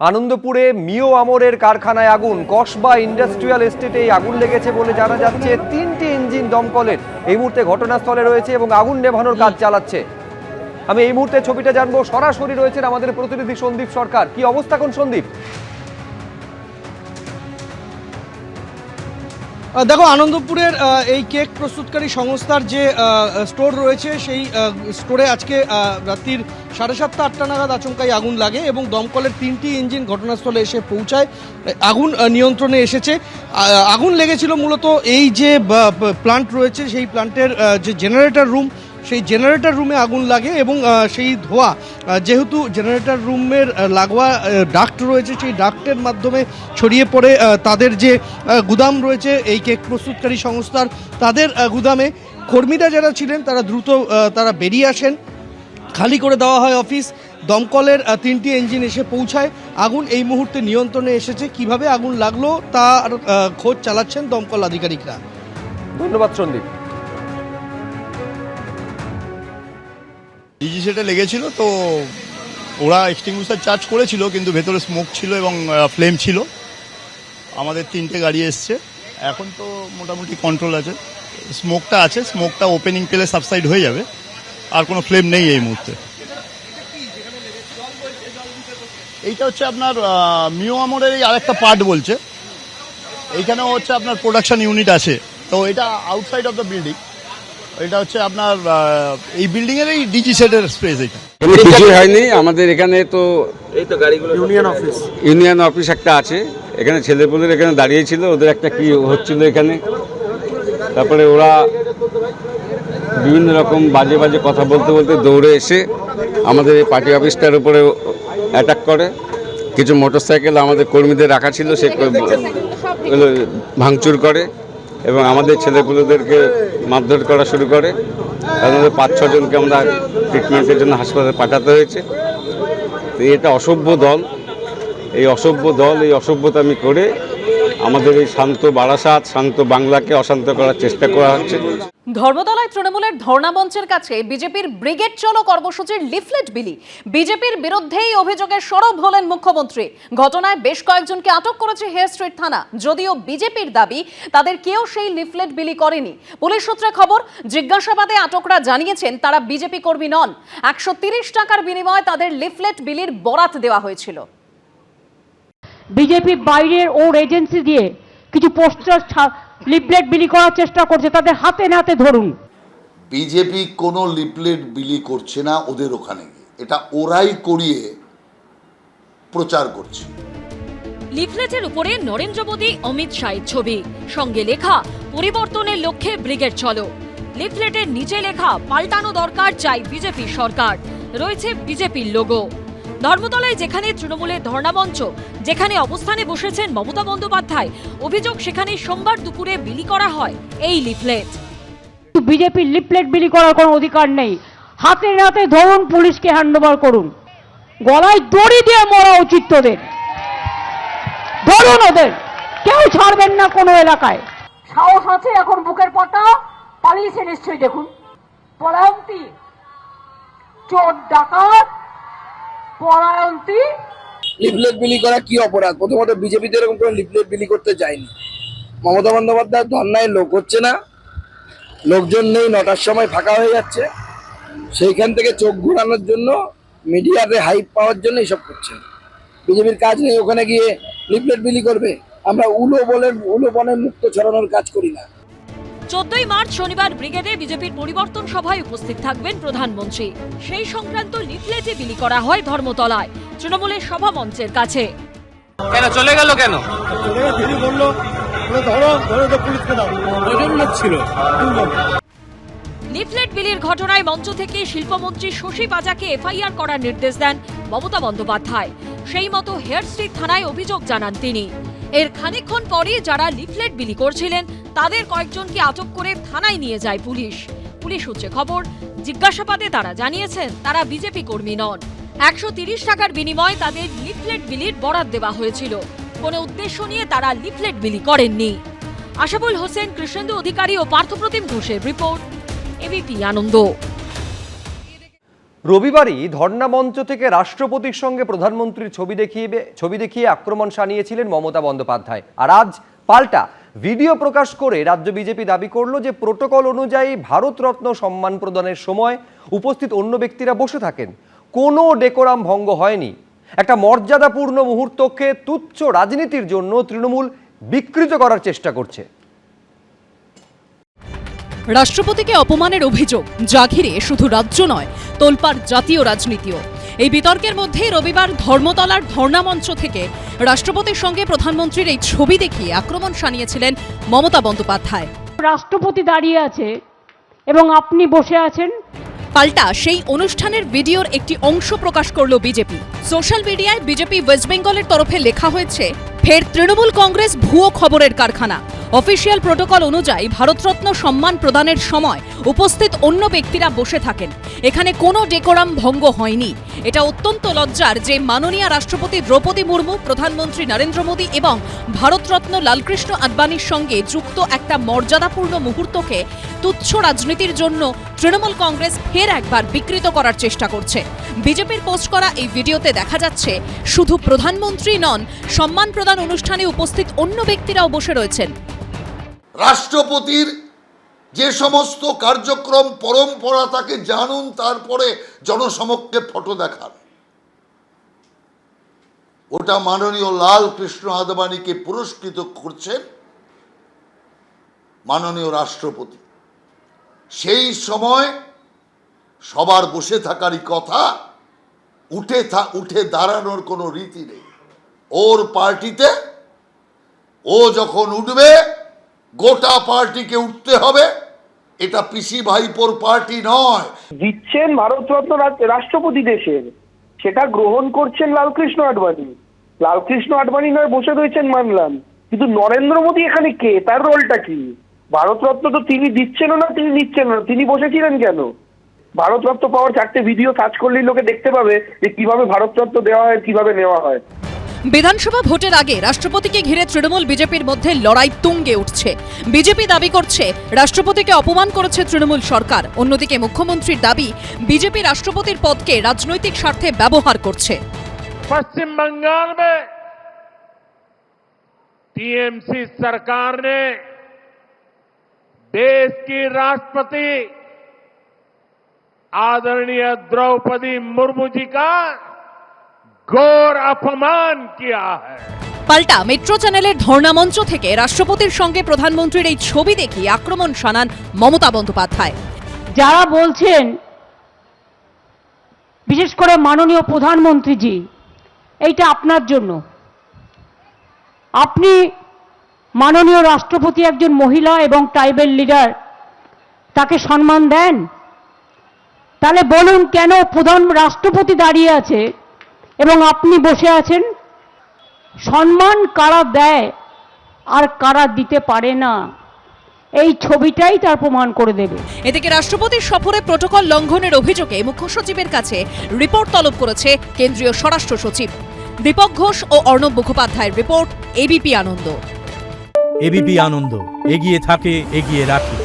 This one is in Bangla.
আনন্দপুরে মিও আমরের কারখানায় আগুন, কসবা ইন্ডাস্ট্রিয়াল এস্টেটে আগুন লেগেছে বলে জানা যাচ্ছে। 3টি ইঞ্জিন দমকলের এই মুহূর্তে ঘটনাস্থলে রয়েছে এবং আগুন নেভানোর কাজ চালাচ্ছে। আমি এই মুহূর্তে ছবিটা জানবো, সরাসরি রয়েছেন আমাদের প্রতিনিধি সন্দীপ সরকার। কি অবস্থা কোন সন্দীপ? দেখো, আনন্দপুরের এই কেক প্রস্তুতকারী সংস্থার যে স্টোর রয়েছে সেই স্টোরে আজকে রাত্রির 7:30-8টা নাগাদ আচমকাই আগুন লাগে এবং দমকলের 3টি ইঞ্জিন ঘটনাস্থলে এসে পৌঁছায়। আগুন নিয়ন্ত্রণে এসেছে। আগুন লেগেছিল মূলত এই যে প্লান্ট রয়েছে সেই প্লান্টের যে জেনারেটর রুম, সেই জেনারেটর রুমে আগুন লাগে এবং সেই ধোঁয়া যেহেতু জেনারেটর রুমের লাগোয়া ডাক্ট রয়েছে সেই ডাক্টের মাধ্যমে ছড়িয়ে পড়ে তাদের যে গুদাম রয়েছে এই কেক প্রস্তুতকারী সংস্থার, তাদের গুদামে। কর্মীরা যারা ছিলেন তারা দ্রুত তারা বেরিয়ে আসেন, খালি করে দেওয়া হয় অফিস। দমকলের 3টি ইঞ্জিন এসে পৌঁছায়। আগুন এই মুহূর্তে নিয়ন্ত্রণে এসেছে। কিভাবে আগুন লাগলো তার খোঁজ চালাচ্ছেন দমকল আধিকারিকরা। ধন্যবাদ সন্দীপ। ডিজি সেটে লেগেছিল, তো ওরা এক্সটিংগুইশার চার্জ করেছিল, কিন্তু ভেতরে স্মোক ছিল এবং ফ্লেম ছিল। আমাদের 3টে গাড়ি এসছে, এখন তো মোটামুটি কন্ট্রোল আছে। স্মোকটা আছে, স্মোকটা ওপেনিং পেলে সাবসাইড হয়ে যাবে, আর কোনো ফ্লেম নেই এই মুহূর্তে। এইটা হচ্ছে আপনার মিও আমরের এই আরেকটা পার্ট বলছে। এইখানেও হচ্ছে আপনার প্রোডাকশন ইউনিট আছে, তো এটা আউটসাইড অফ দ্য বিল্ডিং। এটা হচ্ছে আপনার এই বিল্ডিং এর এই ডিজি সেটের স্পেস। এটা কিছুই হয়নি আমাদের এখানে, তো এই তো গাড়িগুলো ইউনিয়ন অফিস একটা আছে এখানে, ছেলেপুলের এখানে দাঁড়িয়েছিল, ওদের একটা কি হচ্ছিল এখানে। তারপরে ওরা বিভিন্ন রকম বাজে বাজে কথা বলতে বলতে দৌড়ে এসে আমাদের এই পার্টি অফিসটার উপরে অ্যাটাক করে। কিছু মোটরসাইকেল আমাদের কর্মীদের রাখা ছিল সে ভাঙচুর করে এবং আমাদের ছেলেপুলেদেরকে মারধর করা শুরু করে। তার মধ্যে 5-6 জনকে আমরা ট্রিটমেন্টের জন্য হাসপাতালে পাঠাতে হয়েছে। তো এটা অসভ্য দল, এই অসভ্যতামি করে আমাদের এই শান্ত বারাসাত, শান্ত বাংলাকে অশান্ত করার চেষ্টা করা হচ্ছে। ধর্মতলায় তৃণমূলের ধর্ণা মঞ্চের কাছে বিজেপির ব্রিগেড চলো কর্মসূচির লিফলেট বিলি। বিজেপির বিরুদ্ধেই অভিযোগে সরব হলেন মুখ্যমন্ত্রী। ঘটনায় বেশ কয়েকজনকে আটক করেছে হেয়ার স্ট্রিট থানা। যদিও বিজেপির দাবি তাদের কেউ সেই লিফলেট বিলি করেনি। পুলিশ সূত্রে খবর, জিজ্ঞাসাবাদে আটকরা জানিয়েছেন তারা বিজেপি কর্মী নন। 130 টাকার বিনিময়ে তাদের লিফলেট বিলির বরাত দেওয়া হয়েছিল। বিজেপি বাইরের ওর এজেন্সি দিয়ে কিছু পোস্টার লিফলেট বিলি করার চেষ্টা করছে, তাদের হাতে নাতে ধরুন। বিজেপি কোনো লিফলেট বিলি করছে না ওদের ওখানে, এটা ওরাই করিয়ে প্রচার করছে। লিফলেটের উপরে নরেন্দ্র মোদী, অমিত শাহের ছবি, সঙ্গে লেখা পরিবর্তনের লক্ষ্যে ব্রিগেড চলো। লিফলেটের নিচে লেখা পাল্টানো দরকার, চাই বিজেপি সরকার। রয়েছে বিজেপির লোগো। ধর্মতলায় যেখানে তৃণমূলের ধর্ণামঞ্চ, যেখানে অবস্থানে বসেছেন মমতা বন্দ্যোপাধ্যায়, অভিযোগ সেখানে সোমবার দুপুরে বিলি করা হয় এই লিফলেট। বিজেপির লিফলেট বিলি করার কোনো অধিকার নেই। হাতে নাতে ধরুন, পুলিশকে হ্যান্ডওভার করুন। গলায় দড়ি দিয়ে মরা উচিত তোদের। ধরুন ওদের, কেউ ছাড়বেন না কোনো এলাকায়। সাহস আছে এখন বুকের পাটা, পালিয়েছে নিশ্চয়ই। দেখুন পলায়ন্তী, চোর ডাকাত পলায়ন্তী। লিফলেট বিলি করা কি অপরাধ? প্রথমত বিজেপি তো এরকম কোনো লিফলেট বিলি করতে যায়নি। মমতা বন্দ্যোপাধ্যায় ধর্নায় লোক হচ্ছে না, লোকজন নেই, 9টার সময় ফাঁকা হয়ে যাচ্ছে। সেইখান থেকে চোখ ঘোরানোর জন্য, মিডিয়াতে হাইপ পাওয়ার জন্য এইসব করছেন। বিজেপির কাজ নেই ওখানে গিয়ে লিফলেট বিলি করবে। আমরা উলো বনের মুক্ত ছড়ানোর কাজ করি না। 14ই মার্চ শনিবার ব্রিগেডে বিজেপির পরিবর্তন সভায় উপস্থিত থাকবেন প্রধানমন্ত্রী। সেই সংক্রান্ত লিফলেটে বিলি করা হয় ধর্মতলায় তৃণমূলের সভা মঞ্চের কাছে। কেন চলে গেল? কেন লিফলেট বিলির ঘটনায় মঞ্চ থেকে শিল্পমন্ত্রী শশী পাজাকে এফআইআর করার নির্দেশ দেন মমতা বন্দ্যোপাধ্যায়। সেই মতো হেয়ার স্ট্রিট থানায় অভিযোগ জানান তিনি। এর খানিকক্ষণ পরে যারা লিফলেট বিলি করছিলেন তাদের কয়েকজনকে আটক করে থানায় নিয়ে যায় পুলিশ। পুলিশ সূত্রে খবর, জিজ্ঞাসাবাদে তারা জানিয়েছেন তারা বিজেপি কর্মী নন। 130 টাকার বিনিময়ে তাদের লিফলেট বিলির বরাত দেওয়া হয়েছিল। কোনো উদ্দেশ্য নিয়ে তারা লিফলেট বিলি করেননি। আশাবুল হোসেন, কৃষ্ণেন্দু অধিকারী ও পার্থপ্রতিম ঘোষের রিপোর্ট, এবিপি আনন্দ। রবিবারই ধর্ণা মঞ্চ থেকে রাষ্ট্রপতির সঙ্গে প্রধানমন্ত্রীর ছবি দেখিয়ে আক্রমণ শানিয়েছিলেন মমতা বন্দ্যোপাধ্যায়। আর আজ পাল্টা ভিডিও প্রকাশ করে রাজ্য বিজেপি দাবি করলো যে প্রোটোকল অনুযায়ী ভারতরত্ন সম্মান প্রদানের সময় উপস্থিত অন্য ব্যক্তিরা বসে থাকেন, কোনো ডেকোরাম ভঙ্গ হয়নি। একটা মর্যাদাপূর্ণ মুহূর্তকে তুচ্ছ রাজনীতির জন্য তৃণমূল বিকৃত করার চেষ্টা করছে। রাষ্ট্রপতিকে অপমানের অভিযোগ, যা ঘিরে শুধু রাজ্য নয়, তোলপাড় জাতীয় রাজনীতিও। এই বিতর্কের মধ্যে রবিবার ধর্মতলার ধর্ণা মঞ্চ থেকে রাষ্ট্রপতির সঙ্গে প্রধানমন্ত্রীর এই ছবি দেখিয়ে আক্রমণ শানিয়েছিলেন মমতা বন্দ্যোপাধ্যায়। রাষ্ট্রপতি দাঁড়িয়ে আছে এবং আপনি বসে আছেন। পাল্টা সেই অনুষ্ঠানের ভিডিওর একটি অংশ প্রকাশ করলো বিজেপি। সোশ্যাল মিডিয়ায় বিজেপি ওয়েস্ট বেঙ্গলের তরফে লেখা হয়েছে, ফের তৃণমূল কংগ্রেস ভুয়ো খবরের কারখানা। অফিসিয়াল প্রোটোকল অনুযায়ী ভারতরত্ন সম্মান প্রদানের সময় উপস্থিত অন্য ব্যক্তিরা বসে থাকেন, এখানে কোনো ডেকোরাম ভঙ্গ হয়নি। এটা অত্যন্ত লজ্জার যে মাননীয় রাষ্ট্রপতি দ্রৌপদী মুর্মু, প্রধানমন্ত্রী নরেন্দ্র মোদী এবং ভারতরত্ন লালকৃষ্ণ আদবানির সঙ্গে যুক্ত একটা মর্যাদাপূর্ণ মুহূর্তকে তুচ্ছ রাজনীতির জন্য তৃণমূল কংগ্রেস ফের একবার বিকৃত করার চেষ্টা করছে। বিজেপির পোস্ট করা এই ভিডিওতে দেখা যাচ্ছে শুধু প্রধানমন্ত্রী নন, সম্মান প্রদান অনুষ্ঠানে উপস্থিত অন্য ব্যক্তিরাও বসে রয়েছেন। রাষ্ট্রপতির যে সমস্ত কার্যক্রম পরম্পরা তাকে জানুন, তারপরে জনসমক্ষে ফটো দেখান। ওটা মাননীয় লাল কৃষ্ণ আদবানীকে পুরস্কৃত করছেন মাননীয় রাষ্ট্রপতি। সেই সময় সবার বসে থাকারই কথা, উঠে দাঁড়ানোর কোনো রীতি নেই। ওর পার্টিতে ও যখন উঠবে গোটা পার্টিকে উঠতে হবে। এটা পিসি ভাইপোর পার্টি নয়। দিচ্ছেন ভারতরত্ন রাষ্ট্রপতি দেশের, সেটা গ্রহণ করছেন লালকৃষ্ণ আদবানী। লালকৃষ্ণ আদবানী নয় বসে রয়েছেন মানলাম, কিন্তু নরেন্দ্র মোদী এখানে কে, তার রোলটা কি? ভারতরত্ন তো তিনি দিচ্ছেনও না, তিনি নিচ্ছেন না, তিনি বসেছিলেন কেন? ভারতরত্ন পাওয়ার 4টে ভিডিও সার্চ করলেই লোকে দেখতে পাবে যে কিভাবে ভারতরত্ন দেওয়া হয়, কিভাবে নেওয়া হয়। বিধানসভা ভোটের আগে রাষ্ট্রপতিকে ঘিরে তৃণমূল বিজেপির মধ্যে লড়াই তুঙ্গে উঠছে। বিজেপি দাবি করছে রাষ্ট্রপতিকে অপমান করেছে তৃণমূল সরকার। অন্যদিকে মুখ্যমন্ত্রীর দাবি বিজেপি রাষ্ট্রপতির পদকে রাজনৈতিক স্বার্থে ব্যবহার করছে। पश्चिम बंगाल में टीएमसी सरकार ने देश की राष्ट्रपति आदरणीय द्रौपदी मुर्मू जी का घोर अपमान किया है। পাল্টা মেট্রো চ্যানেলের ধর্ণা মঞ্চ থেকে রাষ্ট্রপতির সঙ্গে প্রধানমন্ত্রীর এই ছবি দেখিয়ে আক্রমণ শানান মমতা বন্দ্যোপাধ্যায়। যারা বলছেন, বিশেষ করে মাননীয় প্রধানমন্ত্রীজি, এইটা আপনার জন্য। আপনি মাননীয় রাষ্ট্রপতি একজন মহিলা এবং ট্রাইবেল লিডার, তাকে সম্মান দেন? তাহলে বলুন কেন রাষ্ট্রপতি দাঁড়িয়ে আছে এবং আপনি বসে আছেন? সম্মান কারা দেয় আর কারা দিতে পারে না, এই ছবিটাই তার প্রমাণ করে দেবে। এদিকে রাষ্ট্রপতির সফরে প্রোটোকল লঙ্ঘনের অভিযোগে মুখ্য সচিবের কাছে রিপোর্ট তলব করেছে কেন্দ্রীয় স্বরাষ্ট্র সচিব। দীপক ঘোষ ও অর্ণব মুখোপাধ্যায়ের রিপোর্ট, এবিপি আনন্দ। এবিপি আনন্দ, এগিয়ে থাকে, এগিয়ে রাখে।